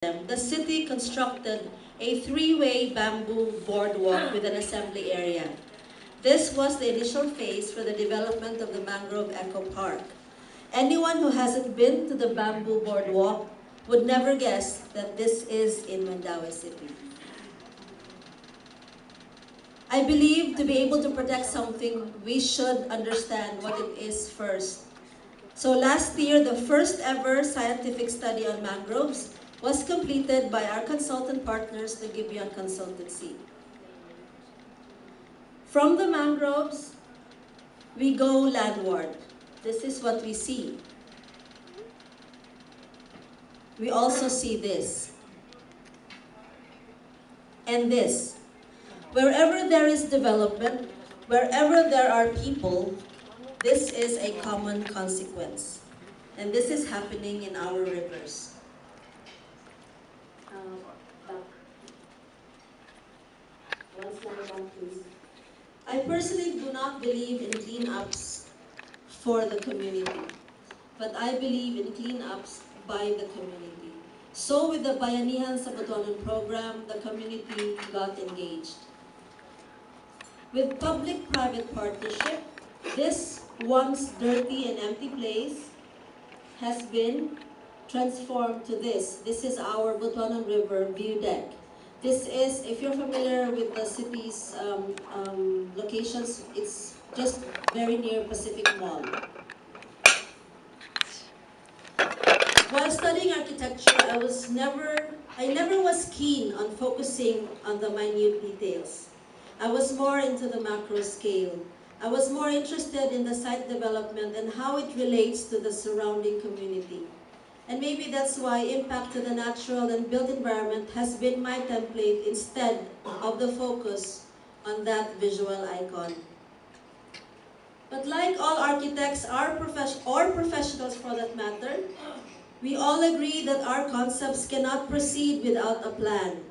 the city constructed a three-way bamboo boardwalk with an assembly area. This was the initial phase for the development of the Mangrove Eco Park. Anyone who hasn't been to the bamboo boardwalk would never guess that this is in Mandaue City. I believe to be able to protect something, we should understand what it is first. So last year, the first ever scientific study on mangroves was completed by our consultant partners, the RBR Consultancy. From the mangroves, we go landward. This is what we see. We also see this. And this. Wherever there is development, wherever there are people, this is a common consequence. And this is happening in our rivers. One slide back, please. I personally do not believe in cleanups for the community, but I believe in cleanups by the community. So with the Bayanihan sa Butuanan program, the community got engaged. With public-private partnership, this once dirty and empty place has been transformed to this. This is our Butuanan River view deck. This is, if you're familiar with the city's locations, it's just very near Pacific Mall. While studying architecture, I never was keen on focusing on the minute details. I was more into the macro scale. I was more interested in the site development and how it relates to the surrounding community. And maybe that's why impact to the natural and built environment has been my template instead of the focus on that visual icon. But like all architects or professionals for that matter, we all agree that our concepts cannot proceed without a plan.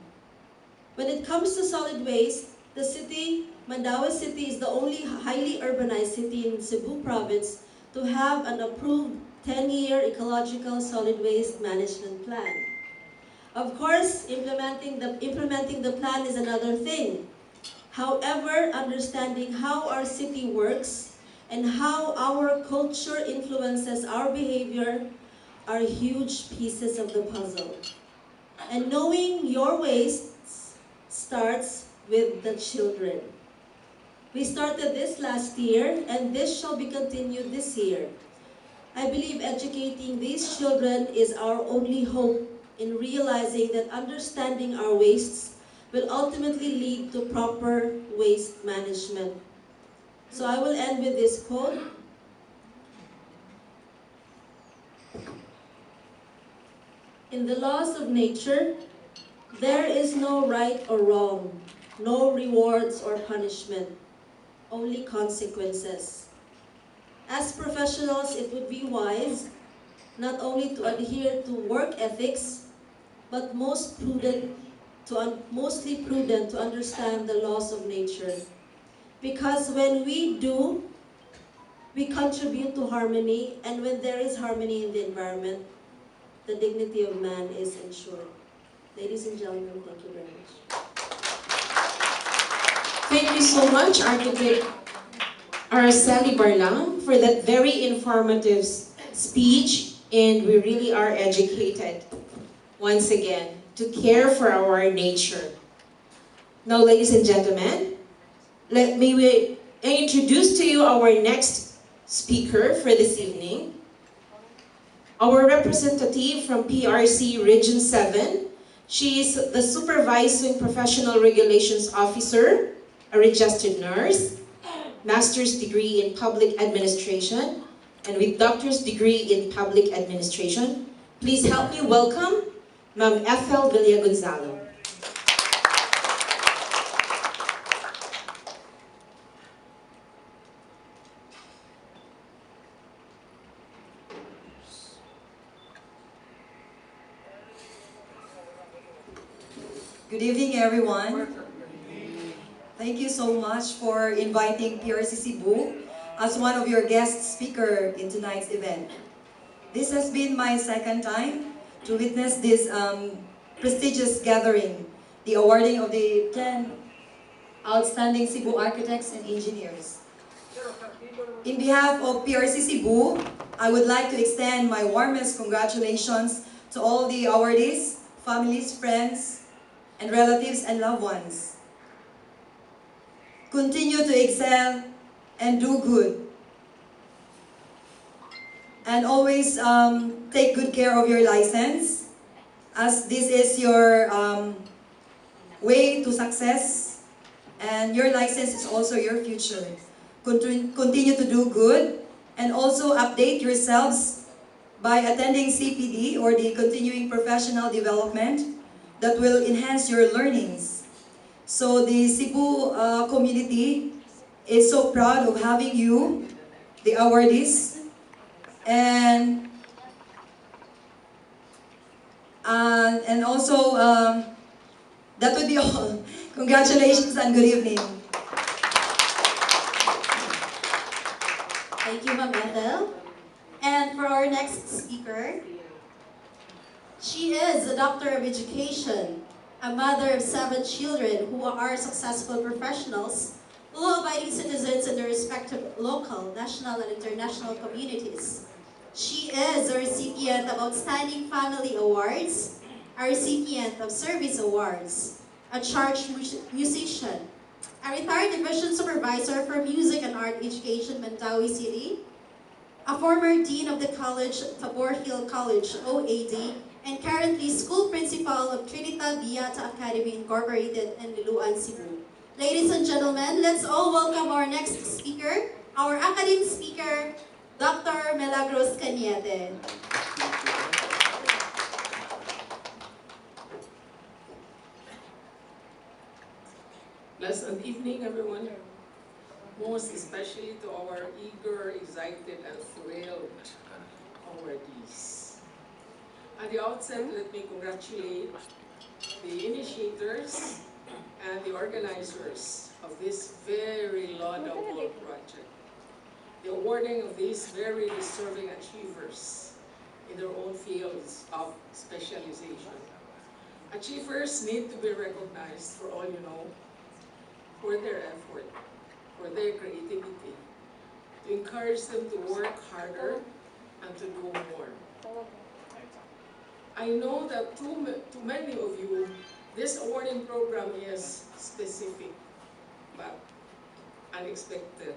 When it comes to solid waste, the city, Mandaue City, is the only highly urbanized city in Cebu province to have an approved 10-year ecological solid waste management plan. Of course, implementing the plan is another thing. However, understanding how our city works and how our culture influences our behavior are huge pieces of the puzzle. And knowing your wastes starts with the children. We started this last year, and this shall be continued this year. I believe educating these children is our only hope in realizing that understanding our wastes will ultimately lead to proper waste management. So I will end with this quote. In the laws of nature, there is no right or wrong, no rewards or punishment, only consequences. As professionals, it would be wise not only to adhere to work ethics, but mostly prudent to understand the laws of nature. Because when we do, we contribute to harmony, and when there is harmony in the environment, the dignity of man is ensured. Ladies and gentlemen, thank you very much. Thank you so much, Architect Araceli Barlang, for that very informative speech, and we really are educated, once again, to care for our nature. Now, ladies and gentlemen, let me introduce to you our next speaker for this evening. Our representative from PRC Region 7. She is the Supervising Professional Regulations Officer, a registered nurse, master's degree in public administration, and with doctor's degree in public administration. Please help me welcome Ma'am Ethel Villagonzalo. Good evening, everyone. Thank you so much for inviting PRC Cebu as one of your guest speakers in tonight's event. This has been my second time to witness this prestigious gathering, the awarding of the 10 outstanding Cebu architects and engineers. In behalf of PRC Cebu, I would like to extend my warmest congratulations to all the awardees, families, friends, and relatives and loved ones. Continue to excel and do good. And always take good care of your license, as this is your way to success, and your license is also your future. Continue to do good, and also update yourselves by attending CPD, or the Continuing Professional Development, that will enhance your learnings. So the Cebu community is so proud of having you, the awardees, and also that would be all. Congratulations and good evening. Thank you, Ma'am Ethel. And for our next speaker, she is a doctor of education, a mother of 7 children who are successful professionals, law-abiding citizens in their respective local, national, and international communities. She is a recipient of Outstanding Family Awards, a recipient of Service Awards, a church musician, a retired division supervisor for music and art education, Mandawi City, a former dean of the college, Tabor Hill College, OAD, and currently school principal of Trinidad Beata Academy Incorporated in Liloan, Cebu. Ladies and gentlemen, let's all welcome our next speaker, our Academe speaker, Dr. Milagros Cañete. Pleasant evening, everyone. Most especially to our eager, excited, and thrilled awardees. At the outset, let me congratulate the initiators and the organizers of this very laudable project. The awarding of these very deserving achievers in their own fields of specialization. Achievers need to be recognized, for all you know, for their effort, for their creativity, to encourage them to work harder and to do more. I know that to many of you, this awarding program is specific, but unexpected.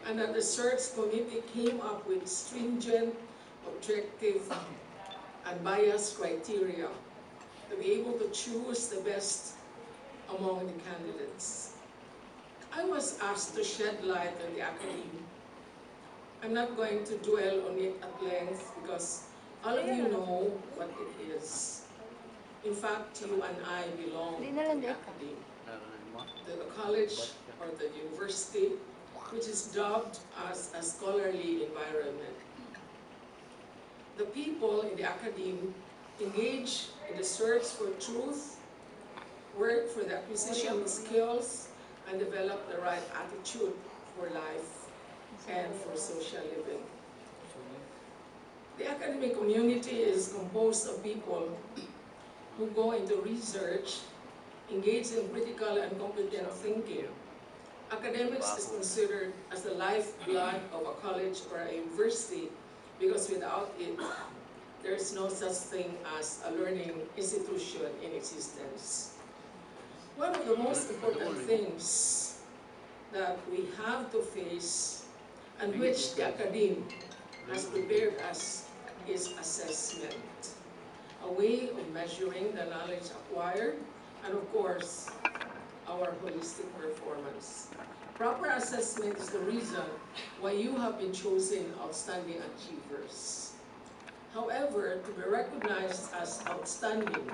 And that the search committee came up with stringent, objective, and biased criteria to be able to choose the best among the candidates. I was asked to shed light on the Academe. I'm not going to dwell on it at length because all of you know what it is. In fact, you and I belong to the Academe, the college or the university, which is dubbed as a scholarly environment. The people in the Academe engage in the search for truth, work for the acquisition of skills, and develop the right attitude for life and for social living. The academic community is composed of people who go into research, engage in critical and competent thinking. Academics is considered as the lifeblood of a college or a university because without it, there is no such thing as a learning institution in existence. One of the most important things that we have to face and which the Academe has prepared us is assessment, a way of measuring the knowledge acquired and of course, our holistic performance. Proper assessment is the reason why you have been chosen outstanding achievers. However, to be recognized as outstanding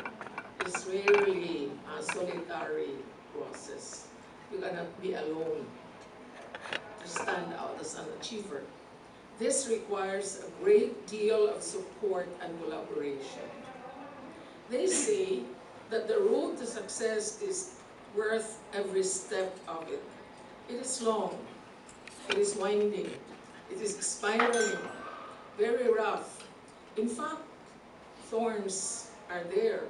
is rarely a solitary process. You cannot be alone to stand out as an achiever. This requires a great deal of support and collaboration. They say that the road to success is worth every step of it. It is long, it is winding, it is spiraling, very rough. In fact, thorns are there.